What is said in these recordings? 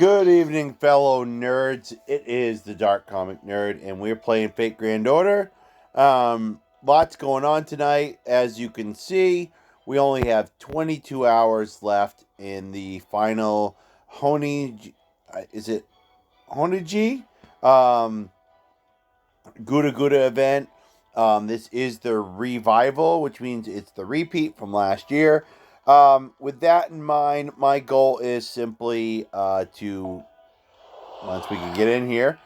Good evening, fellow nerds. It is the Dark Comic Nerd, and we're playing Fate Grand Order. Lots going on tonight. As you can see, we only have 22 hours left in the final Honiji. Is it Honiji? Gouda Gouda event. This is the revival, which means it's the repeat from last year. With that in mind, my goal is simply to, once we can get in here,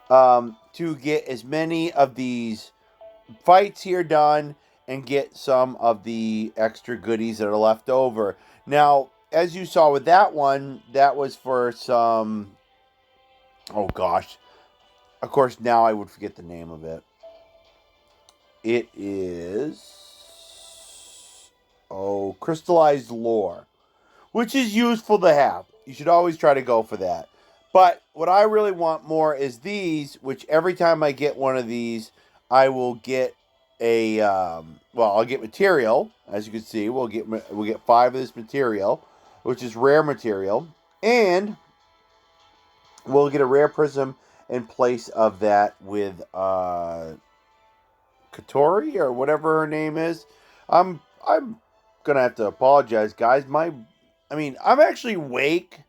to get as many of these fights here done and get some of the extra goodies that are left over. Now, as you saw with that one, that was for some... Oh, gosh. Of course, now I would forget the name of it. It is... crystallized lore, which is useful to have. You should always try to go for that. But what I really want more is these, which every time I get one of these, I will get a, I'll get material. As you can see, we'll get 5 of this material, which is rare material, and we'll get a rare prism in place of that with Katori or whatever her name is. I'm gonna have to apologize, guys. I'm actually awake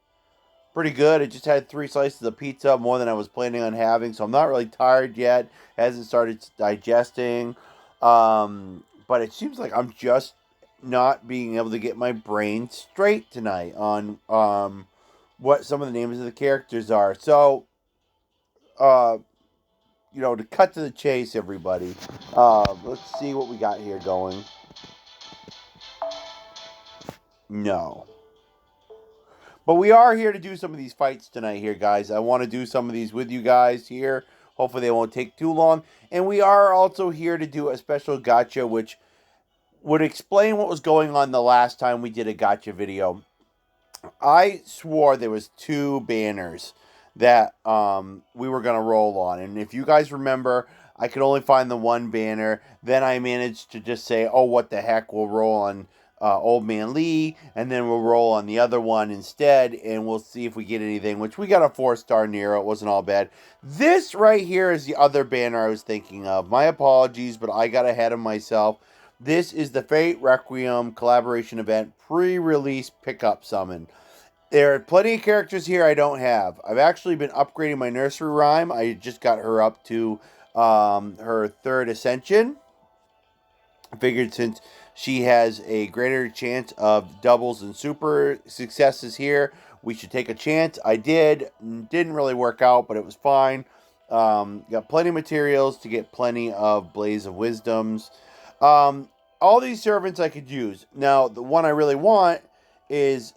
pretty good. I just had 3 slices of pizza, more than I was planning on having, so I'm not really tired yet. Hasn't started digesting, but it seems like I'm just not being able to get my brain straight tonight on what some of the names of the characters are. So, to cut to the chase, everybody. Let's see what we got here going. No. But we are here to do some of these fights tonight here, guys. I want to do some of these with you guys here. Hopefully they won't take too long. And we are also here to do a special Gatcha, which would explain what was going on the last time we did a Gatcha video. I swore there was 2 banners that we were going to roll on. And if you guys remember, I could only find the 1 banner. Then I managed to just say, oh, what the heck, we'll roll on Old Man Lee, and then we'll roll on the other one instead, and we'll see if we get anything, which we got a 4-star Nero. It wasn't all bad. This right here is the other banner I was thinking of. My apologies, but I got ahead of myself. This is the Fate Requiem collaboration event pre-release pickup summon. There are plenty of characters here I don't have. I've actually been upgrading my nursery rhyme. I just got her up to her 3rd ascension. I figured since she has a greater chance of doubles and super successes here, we should take a chance. I did. Didn't really work out, but it was fine. Got plenty of materials to get plenty of Blaze of Wisdoms. All these servants I could use. Now, the one I really want is,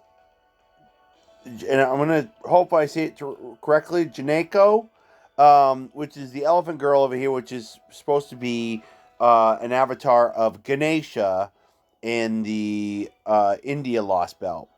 and I'm going to hope I say it correctly, Janeko, which is the elephant girl over here, which is supposed to be an avatar of Ganesha in the India Lost Belt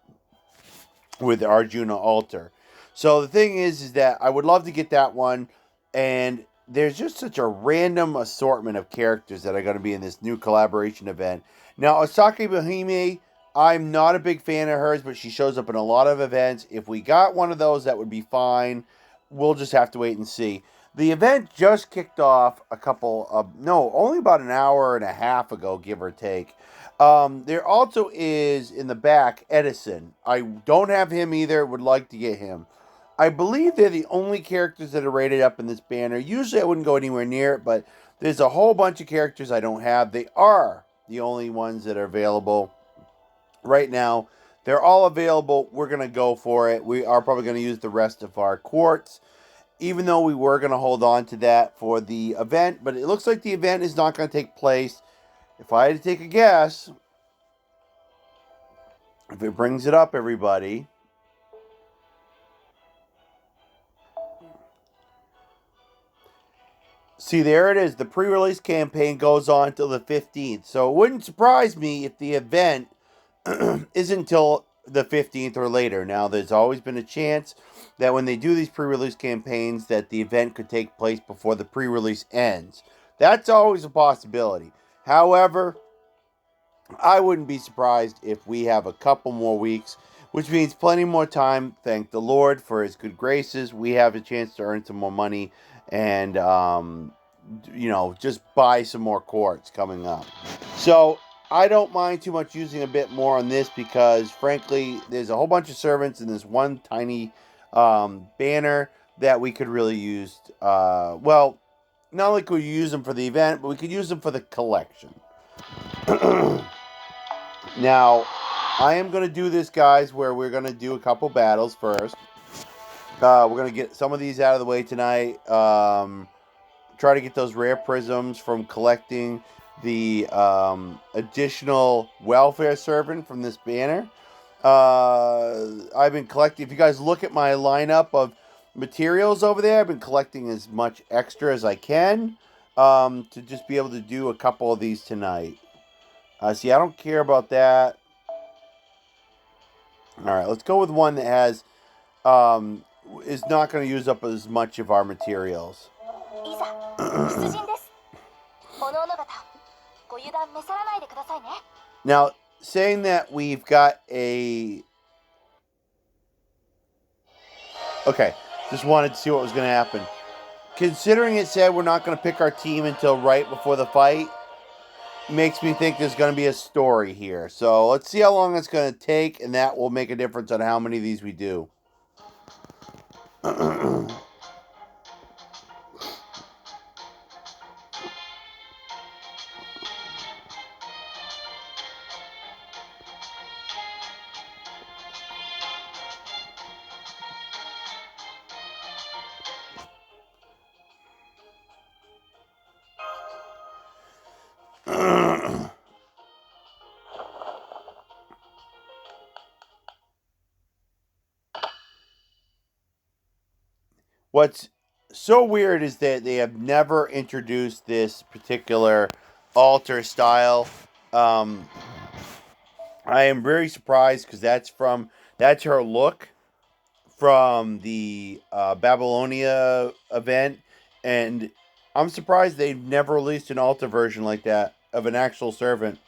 with the Arjuna altar. So the thing is that I would love to get that one, and there's just such a random assortment of characters that are going to be in this new collaboration event. Now, Osaki Bohemi, I'm not a big fan of hers, but she shows up in a lot of events. If we got one of those, that would be fine. We'll just have to wait and see. The event just kicked off only about an hour and a half ago, give or take. There also is, in the back, Edison. I don't have him either, would like to get him. I believe they're the only characters that are rated up in this banner. Usually I wouldn't go anywhere near it, but there's a whole bunch of characters I don't have. They are the only ones that are available right now. They're all available. We're going to go for it. We are probably going to use the rest of our quartz, even though we were going to hold on to that for the event. But it looks like the event is not going to take place. If I had to take a guess, if it brings it up, everybody. See, there it is. The pre-release campaign goes on until the 15th. So it wouldn't surprise me if the event isn't until the 15th or later. Now, there's always been a chance that when they do these pre-release campaigns that the event could take place before the pre-release ends. That's always a possibility. However, I wouldn't be surprised if we have a couple more weeks which means plenty more time. Thank the Lord for his good graces. We have a chance to earn some more money and, just buy some more quartz coming up. So I don't mind too much using a bit more on this because, frankly, there's a whole bunch of servants in this one tiny banner that we could really use. Not only could we use them for the event, but we could use them for the collection. Now, I am going to do this, guys, where we're going to do a couple battles first. We're going to get some of these out of the way tonight. Try to get those rare prisms from collecting the additional welfare servant from this banner. I've been collecting. If you guys look at my lineup of materials over there, I've been collecting as much extra as I can to just be able to do a couple of these tonight. See, I don't care about that. All right, let's go with one that has is not going to use up as much of our materials. Now, saying that we've got a... Okay, just wanted to see what was going to happen. Considering it said we're not going to pick our team until right before the fight, makes me think there's going to be a story here. So let's see how long it's going to take, and that will make a difference on how many of these we do. What's so weird is that they have never introduced this particular altar style. I am very surprised because that's her look from the Babylonia event, and I'm surprised they've never released an altar version like that of an actual servant.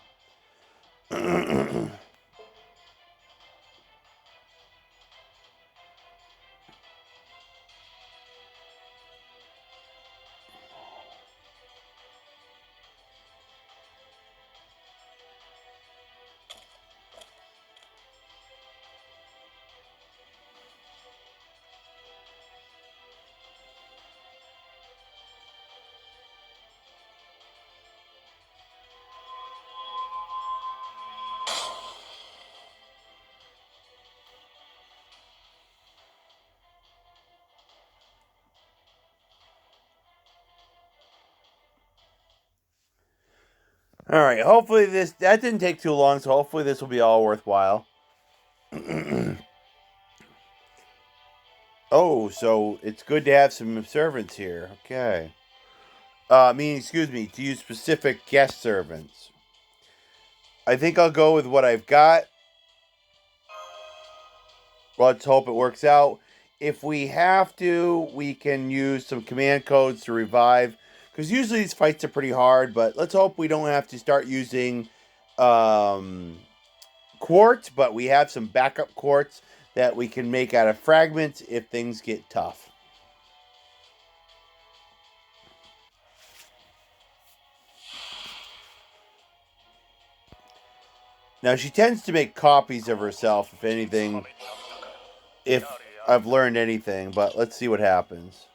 All right, hopefully that didn't take too long, so hopefully this will be all worthwhile. Oh, so it's good to have some servants here. Okay. To use specific guest servants. I think I'll go with what I've got. Let's hope it works out. If we have to, we can use some command codes to revive. Because usually these fights are pretty hard, but let's hope we don't have to start using quartz, but we have some backup quartz that we can make out of fragments if things get tough. Now, she tends to make copies of herself, if anything, if I've learned anything, but let's see what happens.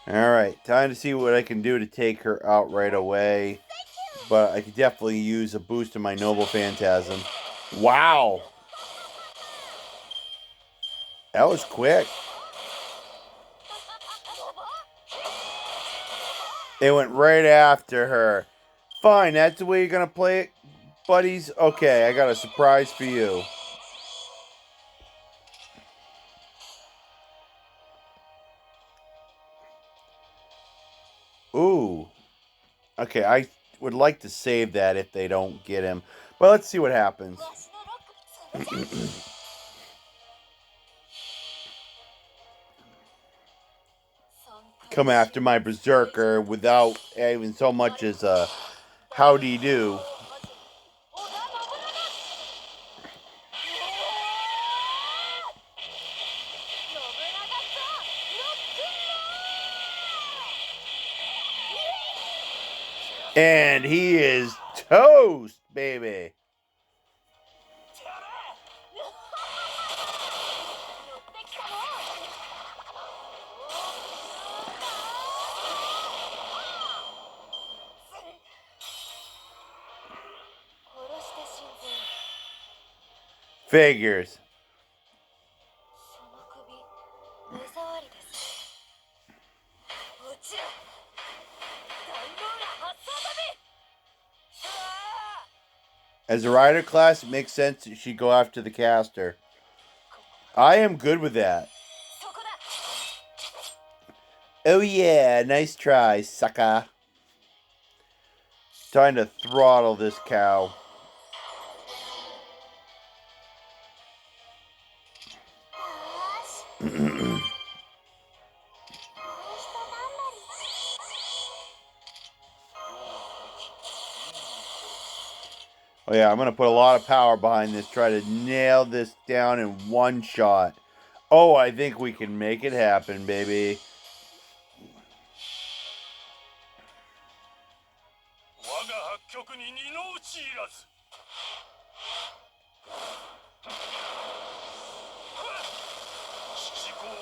Alright, time to see what I can do to take her out right away. But I could definitely use a boost in my Noble Phantasm. Wow! That was quick. They went right after her. Fine, that's the way you're going to play it, buddies? Okay, I got a surprise for you. Ooh. Okay, I would like to save that if they don't get him. But let's see what happens. Come after my berserker without even so much as a howdy do. And he is toast, baby. Figures. As a rider class, it makes sense that she go after the caster. I am good with that. Oh yeah, nice try, sucker. Trying to throttle this cow. Oh yeah, I'm going to put a lot of power behind this. Try to nail this down in one shot. Oh, I think we can make it happen, baby.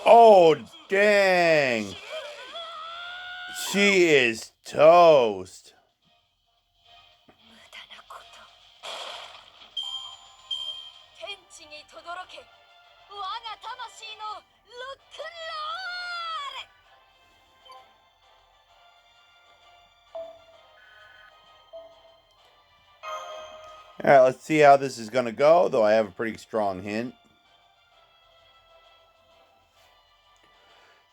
Oh, dang. She is toast. All right, let's see how this is going to go, though I have a pretty strong hint.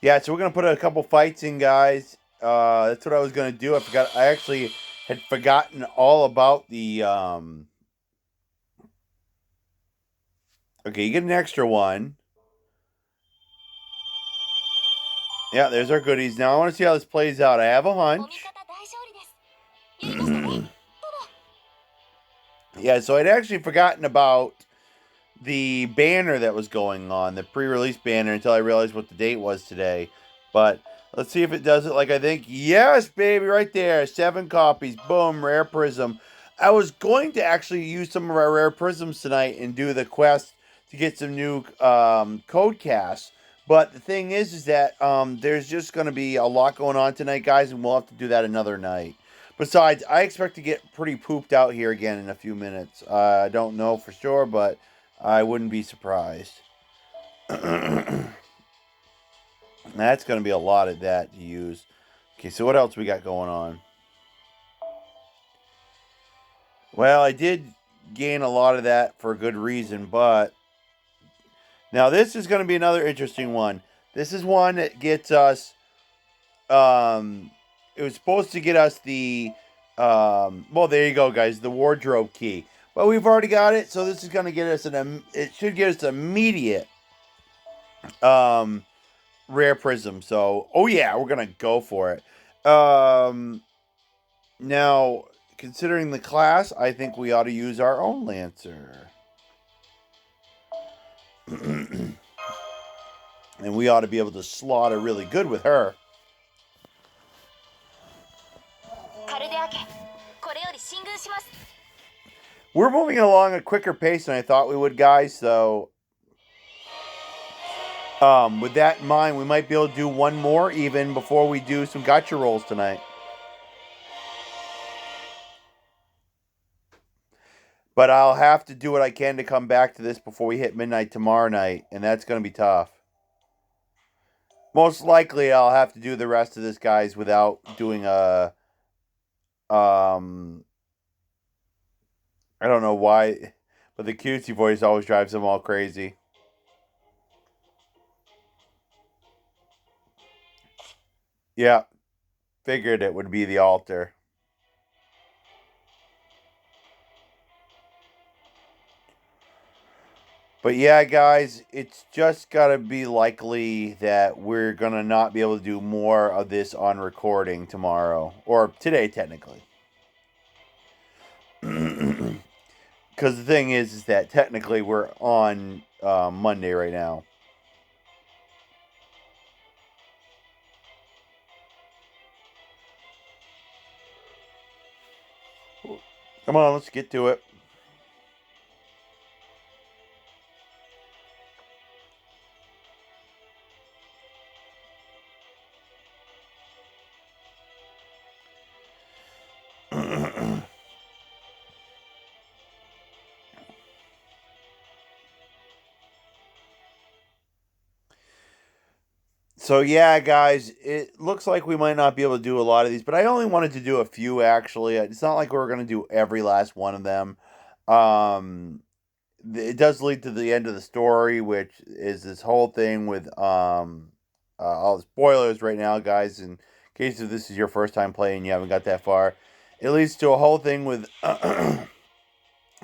Yeah, so we're going to put a couple fights in, guys. That's what I was going to do. I actually had forgotten all about the... Okay, you get an extra one. Yeah, there's our goodies. Now I want to see how this plays out. I have a hunch. Yeah, so I'd actually forgotten about the banner that was going on, the pre-release banner, until I realized what the date was today. But let's see if it does it like I think. Yes, baby, right there. 7 copies. Boom, rare prism. I was going to actually use some of our rare prisms tonight and do the quest to get some new code casts. But the thing is that there's just going to be a lot going on tonight, guys, and we'll have to do that another night. Besides, I expect to get pretty pooped out here again in a few minutes. I don't know for sure, but I wouldn't be surprised. That's going to be a lot of that to use. Okay, so what else we got going on? Well, I did gain a lot of that for a good reason, but now this is going to be another interesting one. This is one that gets us it was supposed to get us the well, there you go, guys, the wardrobe key. But we've already got it, so this is going to get us it should get us immediate rare prism. So, oh yeah, we're going to go for it. Now, considering the class, I think we ought to use our own Lancer. And we ought to be able to slaughter really good with her. We're moving along a quicker pace than I thought we would, guys. So, with that in mind, we might be able to do one more even before we do some gacha rolls tonight. But I'll have to do what I can to come back to this before we hit midnight tomorrow night, and that's going to be tough. Most likely, I'll have to do the rest of this, guys, without doing a... I don't know why, but the cutesy voice always drives them all crazy. Yeah. Figured it would be the altar. But yeah, guys, it's just got to be likely that we're going to not be able to do more of this on recording tomorrow. Or today, technically. Because the thing is that technically we're on Monday right now. Come on, let's get to it. So yeah, guys, it looks like we might not be able to do a lot of these, but I only wanted to do a few actually. It's not like we're going to do every last one of them. It does lead to the end of the story, which is this whole thing with all the spoilers right now, guys. In case if this is your first time playing, you haven't got that far, it leads to a whole thing with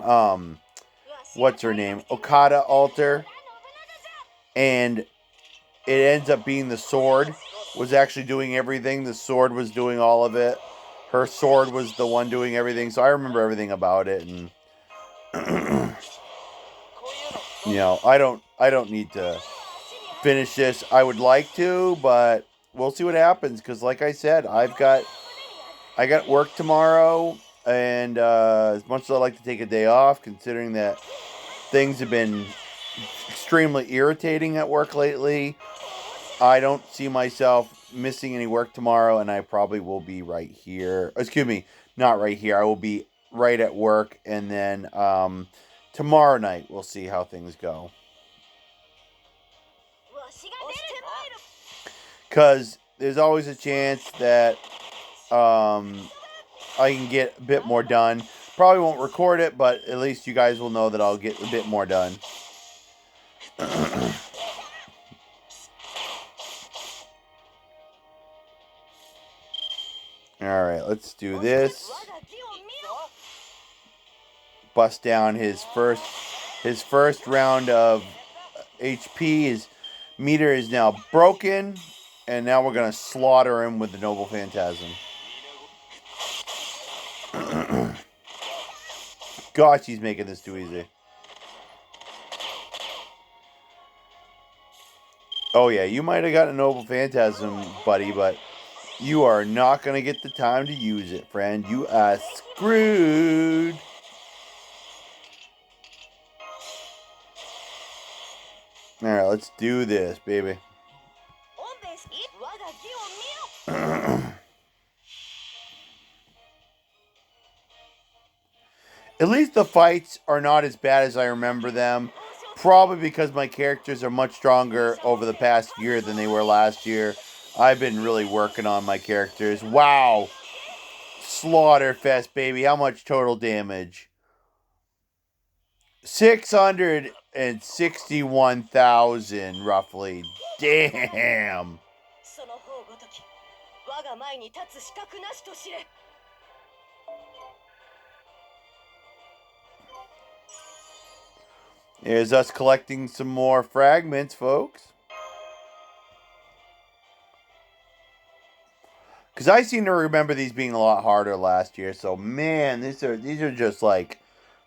um, what's her name, Okada altar, and it ends up being the sword was actually doing everything. The sword was doing all of it. Her sword was the one doing everything. So I remember everything about it, and you know, I don't need to finish this. I would like to, but we'll see what happens. Because, like I said, I got work tomorrow, and as much as I like to take a day off, considering that things have been extremely irritating at work lately, I don't see myself missing any work tomorrow, and I probably will be right here. Excuse me, not right here. I will be right at work, and then tomorrow night we'll see how things go. Because there's always a chance that I can get a bit more done. Probably won't record it, but at least you guys will know that I'll get a bit more done. Alright, let's do this. Bust down his first round of HP. His meter is now broken. And now we're going to slaughter him with the Noble Phantasm. Gosh, he's making this too easy. Oh yeah, you might have got a Noble Phantasm, buddy, but you are not going to get the time to use it, friend. You are screwed. Alright, let's do this, baby. At least the fights are not as bad as I remember them. Probably because my characters are much stronger over the past year than they were last year. I've been really working on my characters. Wow. Slaughterfest, baby. How much total damage? 661,000, roughly. Damn. There's us collecting some more fragments, folks. Because I seem to remember these being a lot harder last year. So, man, these are just like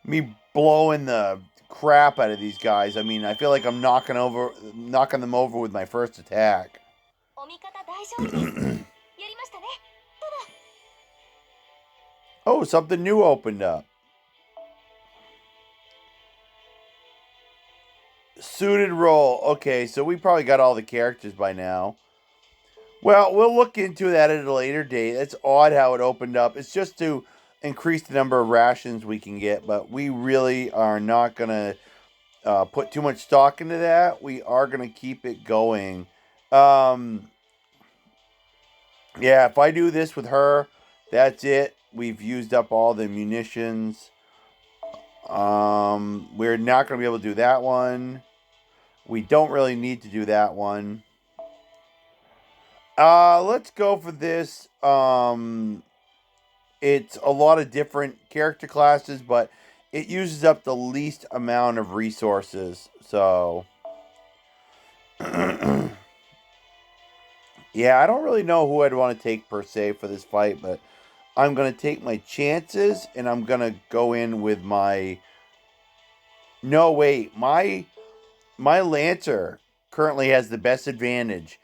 me blowing the crap out of these guys. I mean, I feel like I'm knocking them over with my first attack. Oh, something new opened up. Suited role. Okay, so we probably got all the characters by now. Well, we'll look into that at a later date. It's odd how it opened up. It's just to increase the number of rations we can get, but we really are not going to put too much stock into that. We are going to keep it going. Yeah, if I do this with her, that's it. We've used up all the munitions. We're not going to be able to do that one. We don't really need to do that one. Let's go for this. It's a lot of different character classes, but it uses up the least amount of resources. So, yeah, I don't really know who I'd want to take per se for this fight, but I'm gonna take my chances, and I'm gonna go in with my. No, wait, my Lancer currently has the best advantage.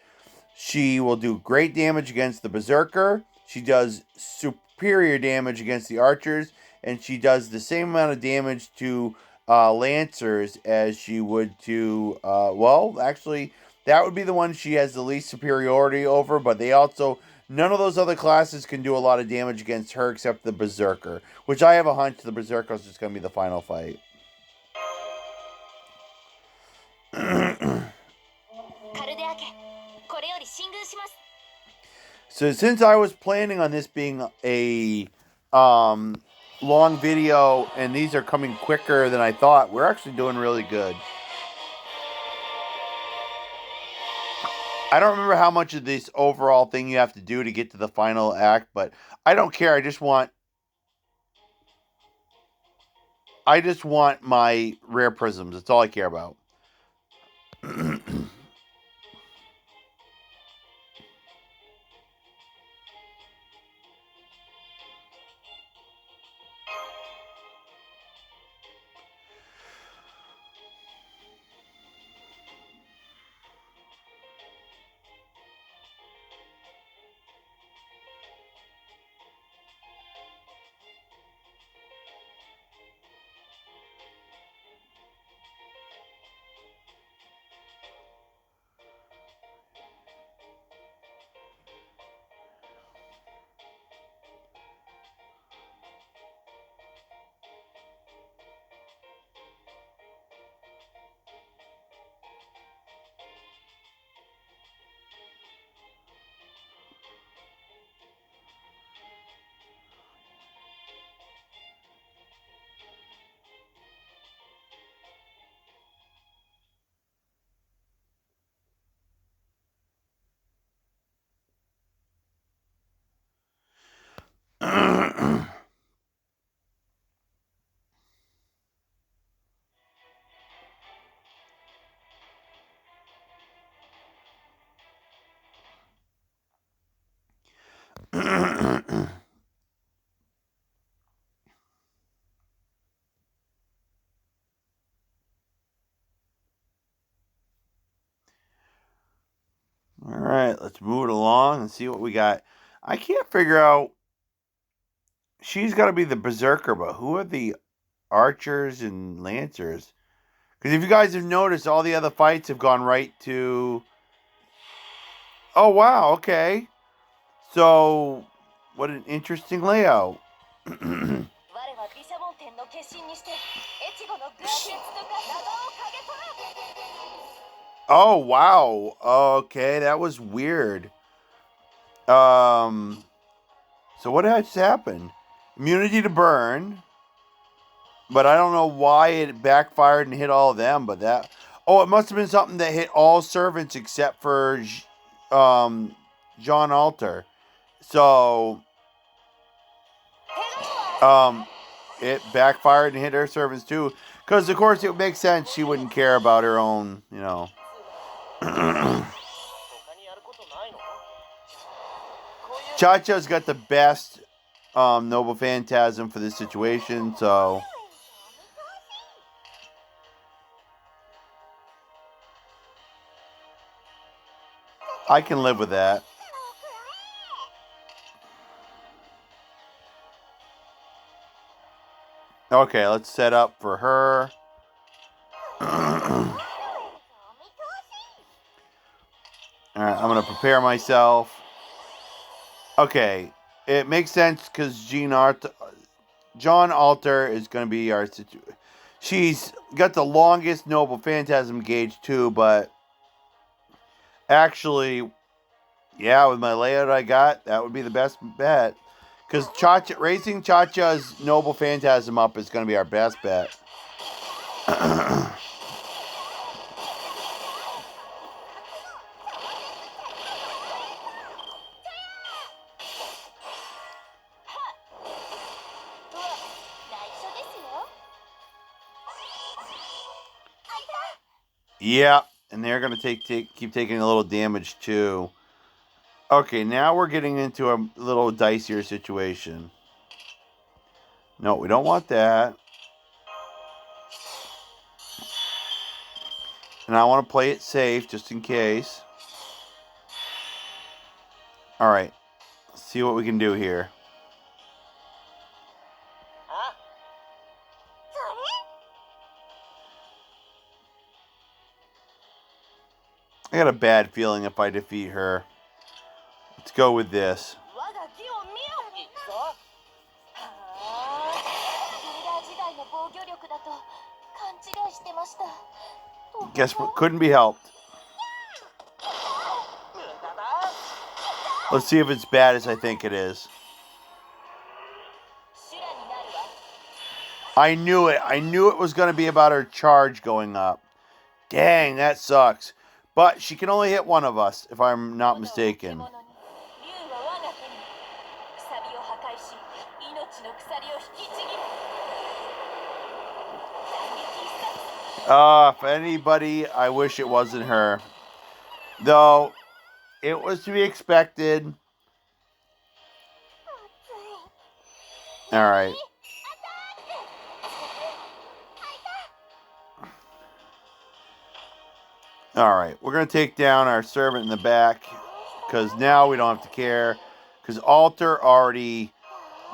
She will do great damage against the Berserker. She does superior damage against the Archers, and she does the same amount of damage to Lancers as she would to. Well, actually, that would be the one she has the least superiority over. But they also none of those other classes can do a lot of damage against her except the Berserker, which I have a hunch the Berserker is just going to be the final fight. So since I was planning on this being a long video and these are coming quicker than I thought, we're actually doing really good. I don't remember how much of this overall thing you have to do to get to the final act, but I don't care. I just want my rare prisms. That's all I care about. All right, let's move it along and see what we got. I can't figure out. She's got to be the Berserker, but who are the Archers and Lancers? Because if you guys have noticed, all the other fights have gone right to. Oh, wow, okay. So, what an interesting layout. Oh, wow. Okay, that was weird. So what has happened? Immunity to burn. But I don't know why it backfired and hit all of them, but that... Oh, it must have been something that hit all servants except for John Alter. So... it backfired and hit her servants too. Because, of course, it makes sense she wouldn't care about her own, you know... Cha-Cha's got the best Noble Phantasm for this situation, so... I can live with that. Okay, let's set up for her. Alright, I'm going to prepare myself. Okay, it makes sense because John Alter is going to be our situation. She's got the longest Noble Phantasm gauge too, but actually, yeah, with my layout I got, that would be the best bet. Because raising Cha-Cha's Noble Phantasm up is going to be our best bet. Yeah, and they're gonna keep taking a little damage too. Okay, now we're getting into a little dicier situation. No, we don't want that. And I want to play it safe just in case. All right, let's see what we can do here. I got a bad feeling if I defeat her. Let's go with this. Guess what? Couldn't be helped. Let's see if it's bad as I think it is. I knew it. I knew it was going to be about her charge going up. Dang, that sucks. But she can only hit one of us, if I'm not mistaken. If anybody, I wish it wasn't her. Though, it was to be expected. Alright. Alright, we're going to take down our servant in the back. Because now we don't have to care. Because Alter already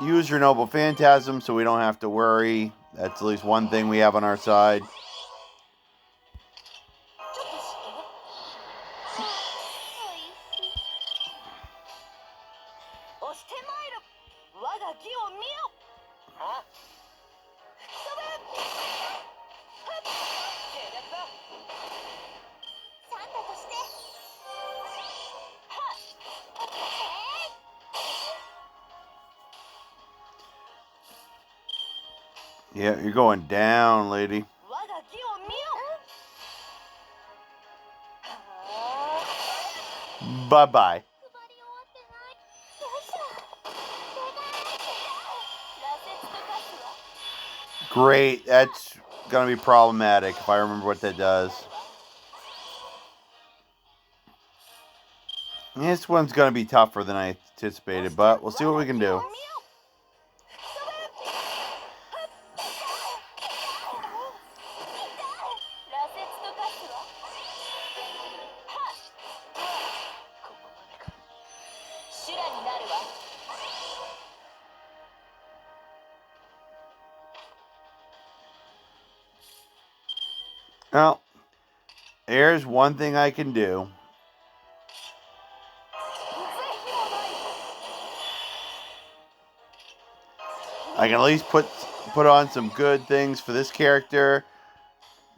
used her Noble Phantasm, so we don't have to worry. That's at least one thing we have on our side. Yeah, you're going down, lady. Bye-bye. Great. That's going to be problematic if I remember what that does. This one's going to be tougher than I anticipated, but we'll see what we can do. Well, there's one thing I can do. I can at least put on some good things for this character.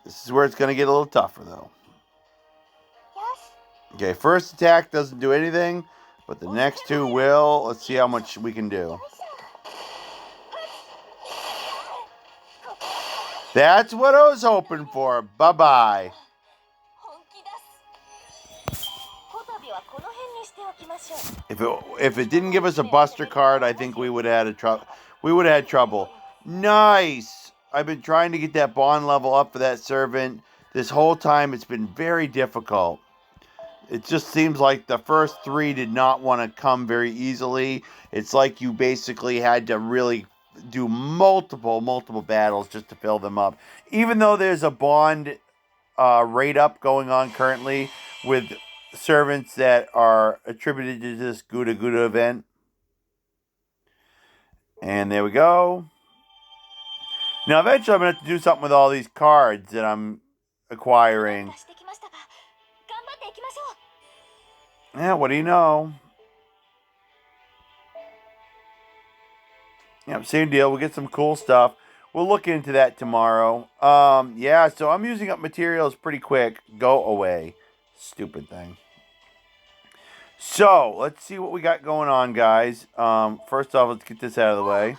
This is where it's going to get a little tougher, though. Okay, first attack doesn't do anything, but the next two will. Let's see how much we can do. That's what I was hoping for. Bye-bye. If it didn't give us a Buster card, I think we would have had trouble. Nice. I've been trying to get that bond level up for that servant this whole time. It's been very difficult. It just seems like the first three did not want to come very easily. It's like you basically had to really do multiple battles just to fill them up. Even though there's a bond rate up going on currently with servants that are attributed to this Gouda Gouda event. And there we go. Now eventually I'm going to have to do something with all these cards that I'm acquiring. Yeah, what do you know? Yeah, same deal. We'll get some cool stuff. We'll look into that tomorrow. Yeah, so I'm using up materials pretty quick. Go away. Stupid thing. So, let's see what we got going on, guys. First off, let's get this out of the way.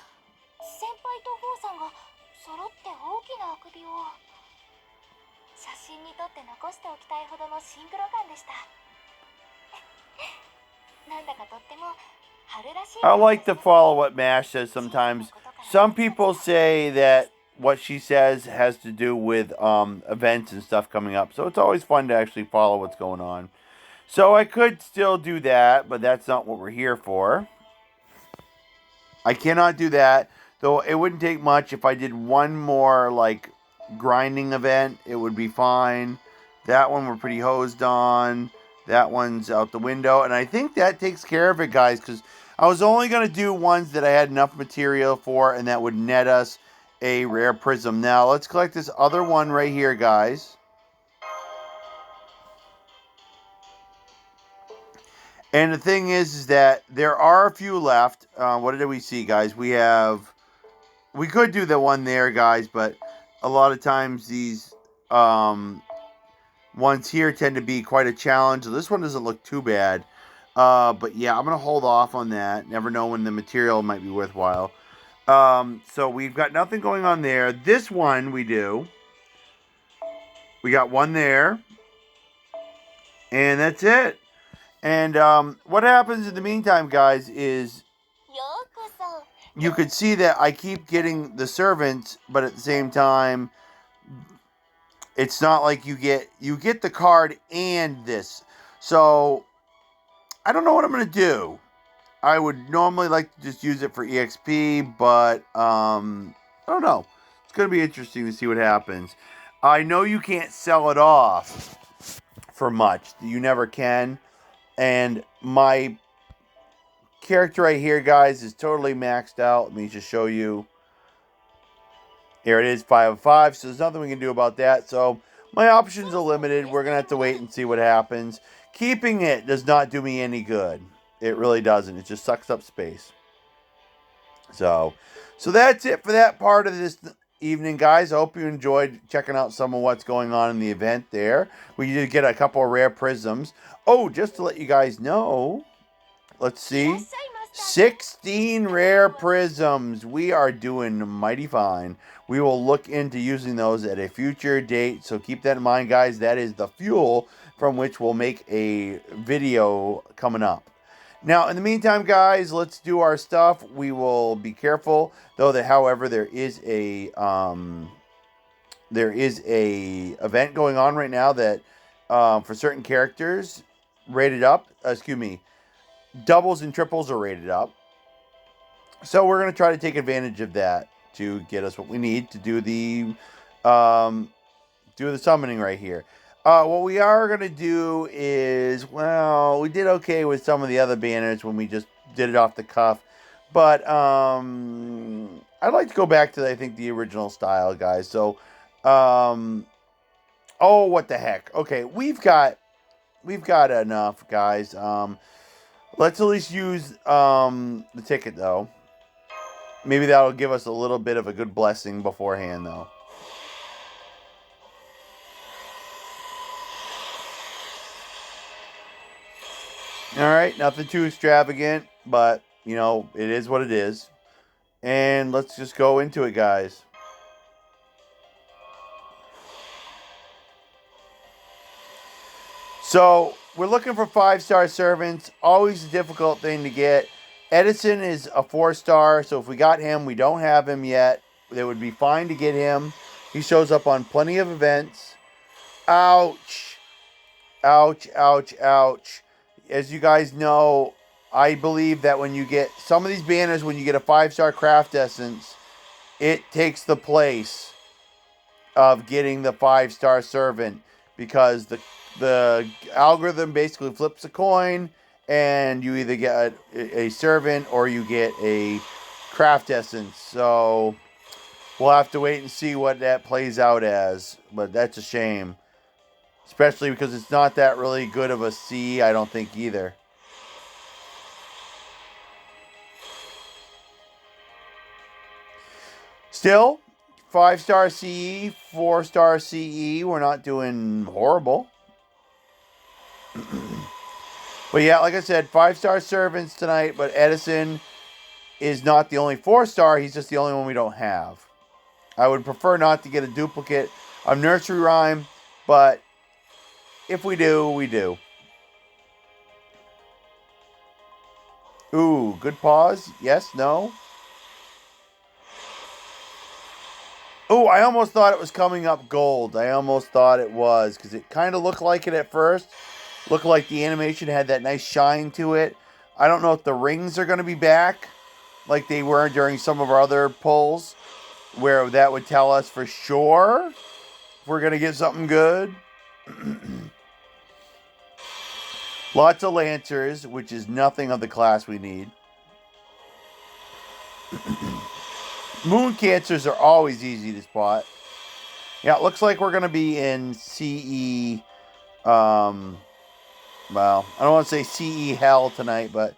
I like to follow what MASH says sometimes. Some people say that what she says has to do with events and stuff coming up. So it's always fun to actually follow what's going on. So I could still do that, but that's not what we're here for. I cannot do that, though it wouldn't take much if I did one more, like, grinding event. It would be fine. That one we're pretty hosed on. That one's out the window. And I think that takes care of it, guys, because I was only going to do ones that I had enough material for, and that would net us a rare prism. Now, let's collect this other one right here, guys. And the thing is that there are a few left. What did we see, guys? We could do the one there, guys, but a lot of times these ones here tend to be quite a challenge. This one doesn't look too bad. But yeah, I'm going to hold off on that. Never know when the material might be worthwhile. So we've got nothing going on there. This one we do. We got one there. And that's it. And what happens in the meantime, guys, is you could see that I keep getting the servants, but at the same time, it's not like you get the card and this. So I don't know what I'm going to do. I would normally like to just use it for EXP, but I don't know. It's going to be interesting to see what happens. I know you can't sell it off for much. You never can. And my character right here, guys, is totally maxed out. Let me just show you. Here it is, 5 of 5. So there's nothing we can do about that. So my options are limited. We're going to have to wait and see what happens. Keeping it does not do me any good. It really doesn't. It just sucks up space. So that's it for that part of this evening, guys. I hope you enjoyed checking out some of what's going on in the event there. We did get a couple of rare prisms. Oh, just to let you guys know, let's see. 16 rare prisms. We are doing mighty fine. We will look into using those at a future date. So keep that in mind, guys. That is the fuel from which we'll make a video coming up. Now, in the meantime, guys, let's do our stuff. We will be careful, though. That, however, there is a event going on right now that for certain characters rated up. Doubles and triples are rated up. So we're going to try to take advantage of that to get us what we need to do the summoning right here. What we are going to do is, well, we did okay with some of the other banners when we just did it off the cuff. But I'd like to go back to, I think, the original style, guys. So, oh, what the heck. Okay, we've got enough, guys. Let's at least use the ticket, though. Maybe that'll give us a little bit of a good blessing beforehand, though. Alright, nothing too extravagant, but, you know, it is what it is. And let's just go into it, guys. So, we're looking for 5-star servants. Always a difficult thing to get. Edison is a 4-star, so if we got him, we don't have him yet. It would be fine to get him. He shows up on plenty of events. Ouch. Ouch, ouch, ouch. As you guys know, I believe that when you get some of these banners, when you get a 5-star craft essence, it takes the place of getting the 5-star servant, because the algorithm basically flips a coin and you either get a servant or you get a craft essence. So we'll have to wait and see what that plays out as, but that's a shame. Especially because it's not that really good of a C, I don't think, either. Still, 5-star CE, 4-star CE, we're not doing horrible. But yeah, like I said, 5-star servants tonight, but Edison is not the only 4-star, he's just the only one we don't have. I would prefer not to get a duplicate of Nursery Rhyme, but if we do, we do. Ooh, good pause. Yes, no. Oh, I almost thought it was coming up gold. I almost thought it was, because it kind of looked like it at first. Looked like the animation had that nice shine to it. I don't know if the rings are going to be back like they were during some of our other pulls, where that would tell us for sure if we're going to get something good. Lots of Lancers, which is nothing of the class we need. Moon Cancers are always easy to spot. Yeah, it looks like we're going to be in CE. Well, I don't want to say CE hell tonight, but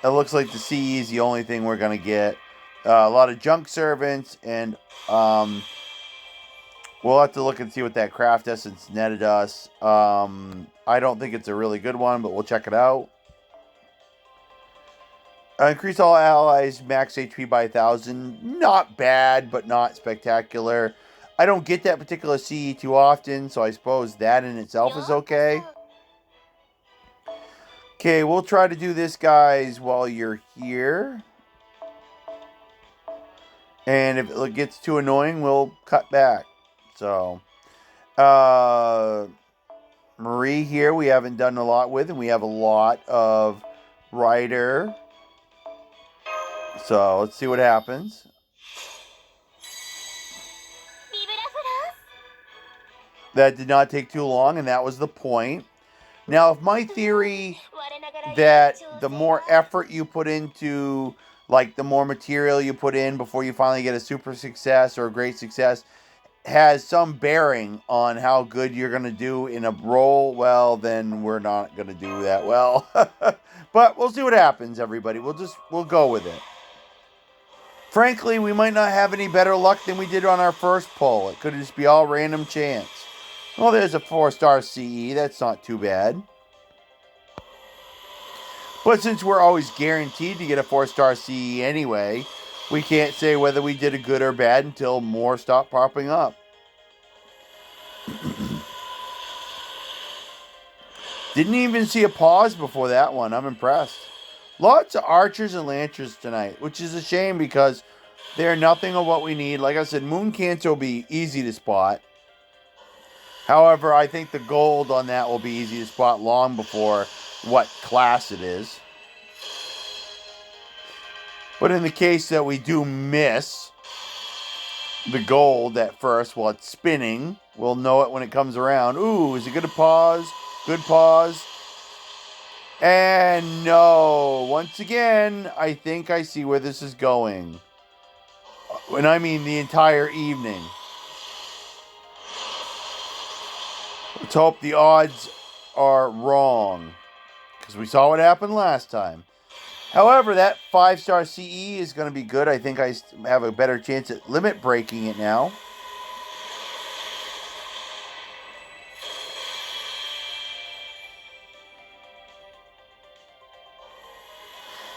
it looks like the CE is the only thing we're going to get. A lot of junk servants, and we'll have to look and see what that craft essence netted us. I don't think it's a really good one, but we'll check it out. Increase all allies max HP by 1,000. Not bad, but not spectacular. I don't get that particular CE too often, so I suppose that in itself is okay. Okay, we'll try to do this, guys, while you're here. And if it gets too annoying, we'll cut back. So, Marie here we haven't done a lot with, and we have a lot of Ryder. So, let's see what happens. That did not take too long, and that was the point. Now, if my theory that the more effort you put into, like the more material you put in before you finally get a super success or a great success, has some bearing on how good you're going to do in a roll, well, then we're not going to do that well. But we'll see what happens, everybody. We'll go with it. Frankly, we might not have any better luck than we did on our first pull. It could just be all random chance. Well, there's a 4-star CE. That's not too bad. But since we're always guaranteed to get a 4-star CE anyway, we can't say whether we did a good or bad until more stop popping up. Didn't even see a pause before that one. I'm impressed. Lots of archers and lancers tonight, which is a shame because they're nothing of what we need. Like I said, Moon Cancer will be easy to spot. However, I think the gold on that will be easy to spot long before what class it is. But in the case that we do miss the gold at first while it's spinning, we'll know it when it comes around. Ooh, is it good to pause? Good pause. And no. Once again, I think I see where this is going. And I mean the entire evening. Let's hope the odds are wrong, because we saw what happened last time. However, that 5-star CE is going to be good. I think I have a better chance at limit breaking it now.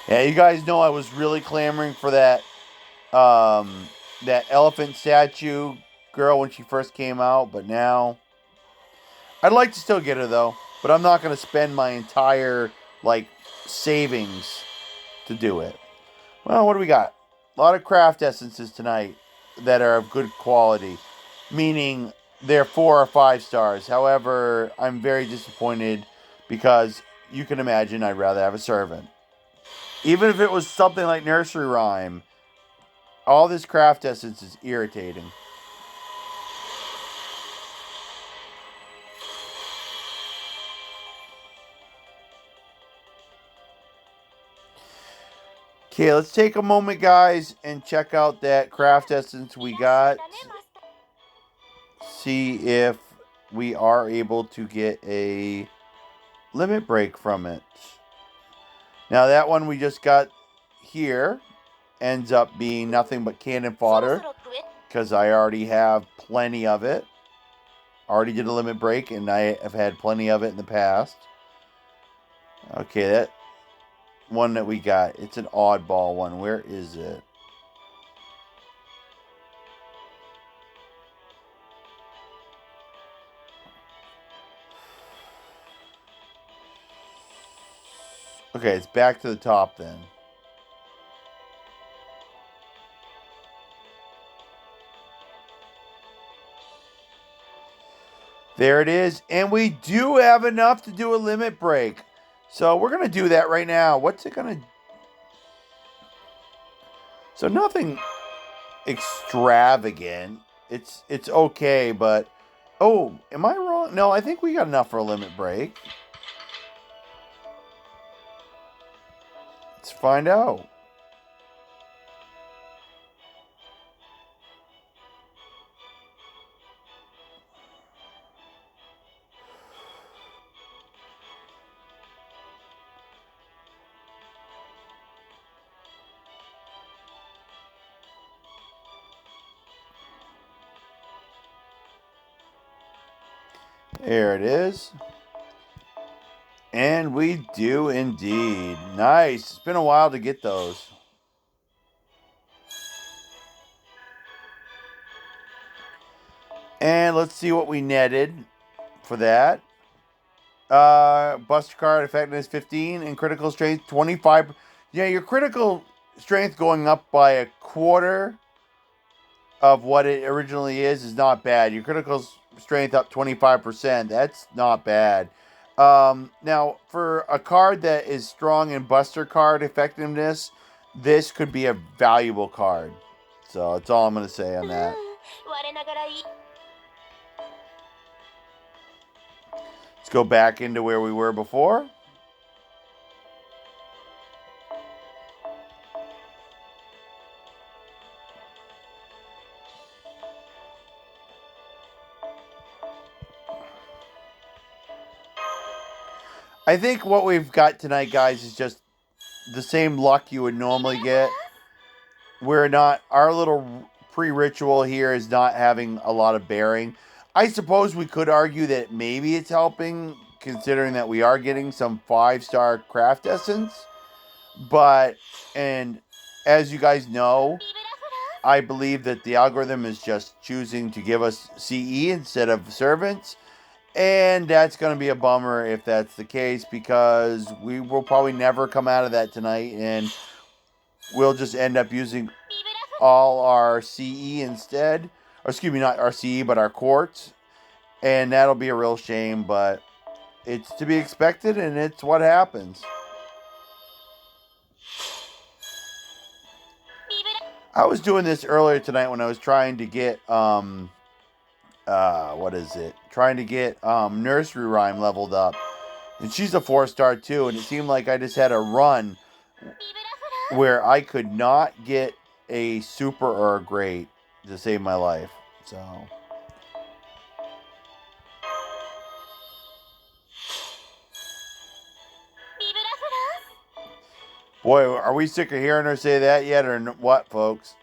Yeah, you guys know I was really clamoring for that that elephant statue girl when she first came out, but now I'd like to still get her though, but I'm not going to spend my entire savings to do it. Well, what do we got? A lot of craft essences tonight that are of good quality, meaning they're 4 or 5 stars. However, I'm very disappointed because you can imagine I'd rather have a servant. Even if it was something like Nursery Rhyme, all this craft essence is irritating. Okay, let's take a moment, guys, and check out that craft essence we got. See if we are able to get a limit break from it. Now, that one we just got here ends up being nothing but cannon fodder, because I already have plenty of it. Already did a limit break, and I have had plenty of it in the past. Okay, that one that we got, it's an oddball one. Where is it? Okay, it's back to the top then. There it is. And we do have enough to do a limit break. So we're going to do that right now. What's it going to... So nothing extravagant. It's okay, but... Oh, am I wrong? No, I think we got enough for a limit break. Let's find out. There it is. And we do indeed. Nice. It's been a while to get those. And let's see what we netted for that. Buster card effectiveness 15 and critical strength 25. Yeah, your critical strength going up by a quarter of what it originally is not bad. Your critical strength up 25%. That's not bad. Now, for a card that is strong in Buster card effectiveness, this could be a valuable card. So that's all I'm going to say on that. Let's go back into where we were before. I think what we've got tonight, guys, is just the same luck you would normally get. Our little pre-ritual here is not having a lot of bearing. I suppose we could argue that maybe it's helping, considering that we are getting some 5-star craft essence. And as you guys know, I believe that the algorithm is just choosing to give us CE instead of servants. And that's going to be a bummer if that's the case, because we will probably never come out of that tonight, and we'll just end up using all our CE instead. Or excuse me, not our CE, but our quartz. And that'll be a real shame, but it's to be expected, and it's what happens. I was doing this earlier tonight when I was trying to get trying to get Nursery Rhyme leveled up. And she's a 4-star too, and it seemed like I just had a run where I could not get a super or a great to save my life. So boy, are we sick of hearing her say that yet, or what, folks?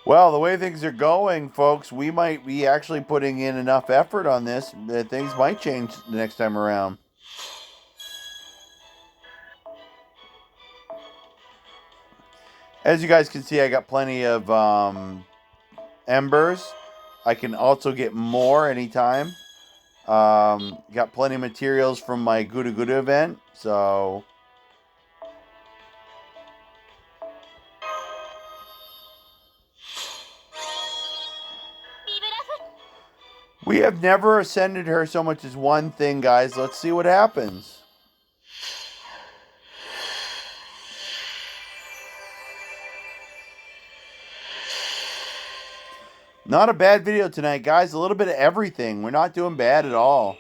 Well, the way things are going, folks, we might be actually putting in enough effort on this that things might change the next time around. As you guys can see, I got plenty of embers. I can also get more anytime. Got plenty of materials from my Guda Guda event, so... We have never ascended her so much as one thing, guys. Let's see what happens. Not a bad video tonight, guys. A little bit of everything. We're not doing bad at all.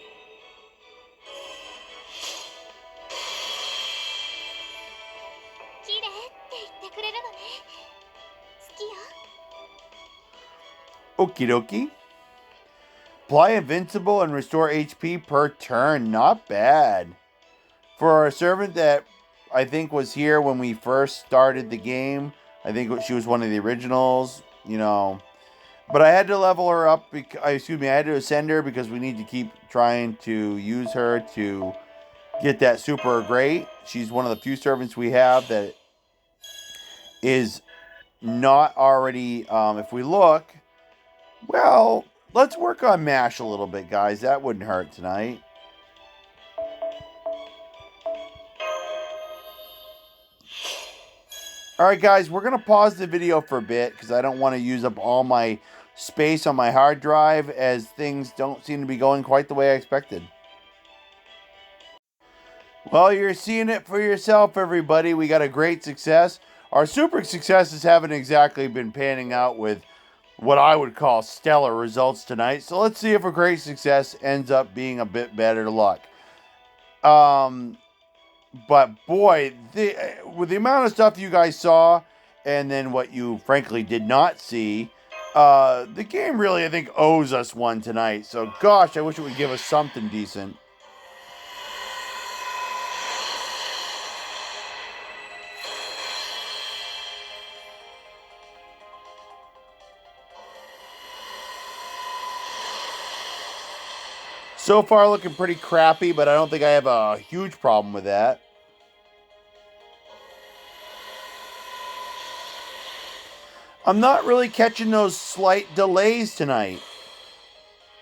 Okie dokie. Apply invincible and restore HP per turn. Not bad. For a servant that I think was here when we first started the game. I think she was one of the originals, you know. But I had to level her up. I had to ascend her because we need to keep trying to use her to get that super great. She's one of the few servants we have that is not already, if we look, well, let's work on MASH a little bit, guys. That wouldn't hurt tonight. All right, guys, we're going to pause the video for a bit because I don't want to use up all my space on my hard drive as things don't seem to be going quite the way I expected. Well, you're seeing it for yourself, everybody. We got a great success. Our super successes haven't exactly been panning out with what I would call stellar results tonight. So let's see if a great success ends up being a bit better luck. But boy, with the amount of stuff you guys saw, and then what you frankly did not see, the game really, I think, owes us one tonight. So gosh, I wish it would give us something decent. So far, looking pretty crappy, but I don't think I have a huge problem with that. I'm not really catching those slight delays tonight.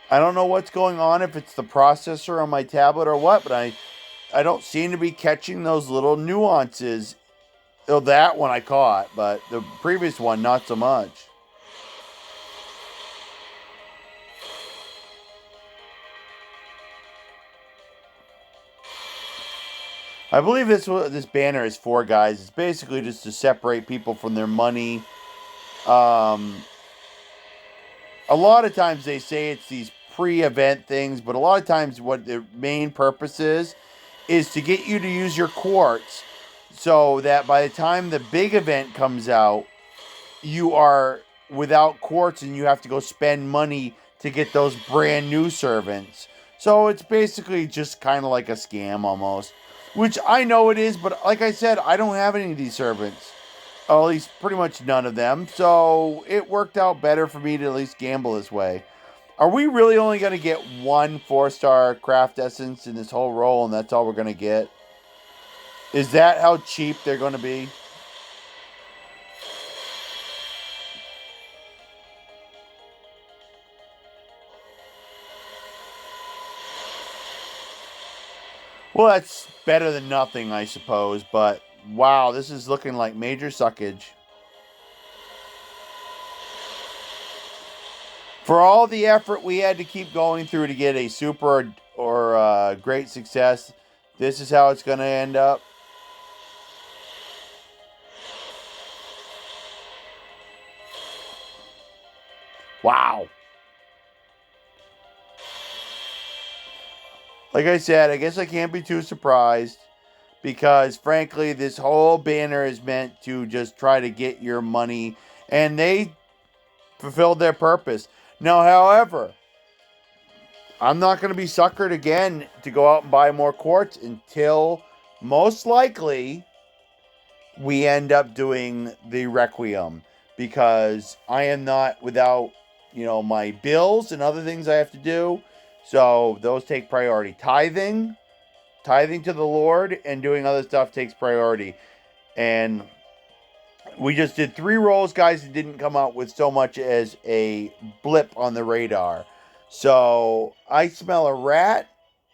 I don't know what's going on, if it's the processor on my tablet or what, but I don't seem to be catching those little nuances. Oh, that one I caught, but the previous one, not so much. I believe this banner is for, guys. It's basically just to separate people from their money. A lot of times they say it's these pre-event things, but a lot of times what the main purpose is to get you to use your quartz so that by the time the big event comes out, you are without quartz and you have to go spend money to get those brand new servants. So it's basically just kind of like a scam almost, which I know it is, but like I said, I don't have any of these servants. At least pretty much none of them. So it worked out better for me to at least gamble this way. Are we really only going to get one 4-star craft essence in this whole roll, and that's all we're going to get? Is that how cheap they're going to be? Well, that's better than nothing, I suppose. But wow, this is looking like major suckage. For all the effort we had to keep going through to get a super or great success, this is how it's going to end up. Wow. Like I said, I guess I can't be too surprised because, frankly, this whole banner is meant to just try to get your money, and they fulfilled their purpose. Now, however, I'm not going to be suckered again to go out and buy more quartz until, most likely, we end up doing the Requiem, because I am not without, my bills and other things I have to do. So those take priority. Tithing to the Lord and doing other stuff takes priority. And we just did 3 rolls, guys. It didn't come out with so much as a blip on the radar. So I smell a rat.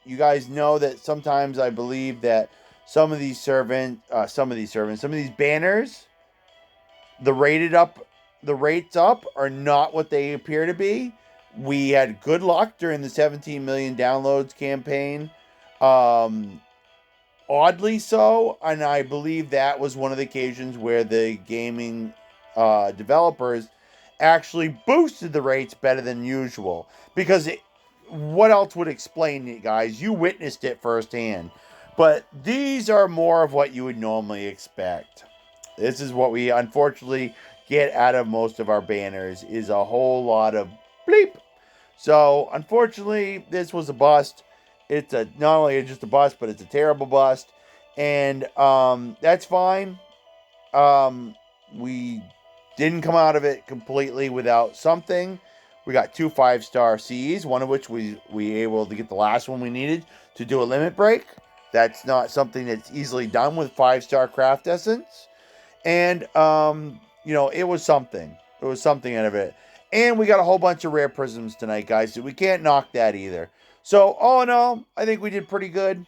You guys know that sometimes I believe that some of these banners, the rates up are not what they appear to be. We had good luck during the 17 million downloads campaign. Oddly so, and I believe that was one of the occasions where the gaming developers actually boosted the rates better than usual. Because what else would explain it, guys? You witnessed it firsthand. But these are more of what you would normally expect. This is what we unfortunately get out of most of our banners, is a whole lot of bleep. So unfortunately, this was a bust. It's not only just a bust, but it's a terrible bust, and that's fine. We didn't come out of it completely without something. We got 2 5-star Cs, one of which we able to get the last one we needed to do a limit break. That's not something that's easily done with 5-star craft essence, and it was something. It was something out of it. And we got a whole bunch of rare prisms tonight, guys, so we can't knock that either. So, all in all, I think we did pretty good.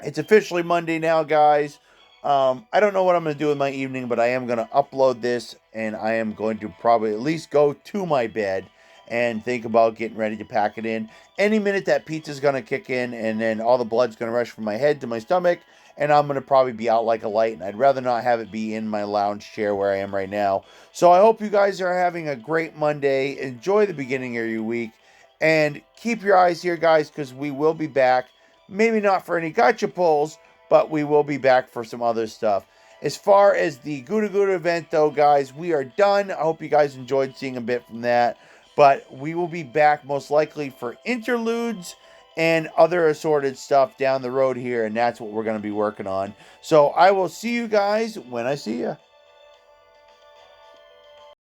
It's officially Monday now, guys. I don't know what I'm going to do with my evening, but I am going to upload this, and I am going to probably at least go to my bed and think about getting ready to pack it in. Any minute that pizza's going to kick in, and then all the blood's going to rush from my head to my stomach, and I'm going to probably be out like a light, and I'd rather not have it be in my lounge chair where I am right now. So I hope you guys are having a great Monday. Enjoy the beginning of your week, and keep your eyes here, guys, because we will be back. Maybe not for any gotcha pulls, but we will be back for some other stuff. As far as the Gouda Gouda event, though, guys, we are done. I hope you guys enjoyed seeing a bit from that. But we will be back most likely for interludes and other assorted stuff down the road here, and that's what we're going to be working on. So I will see you guys when I see you.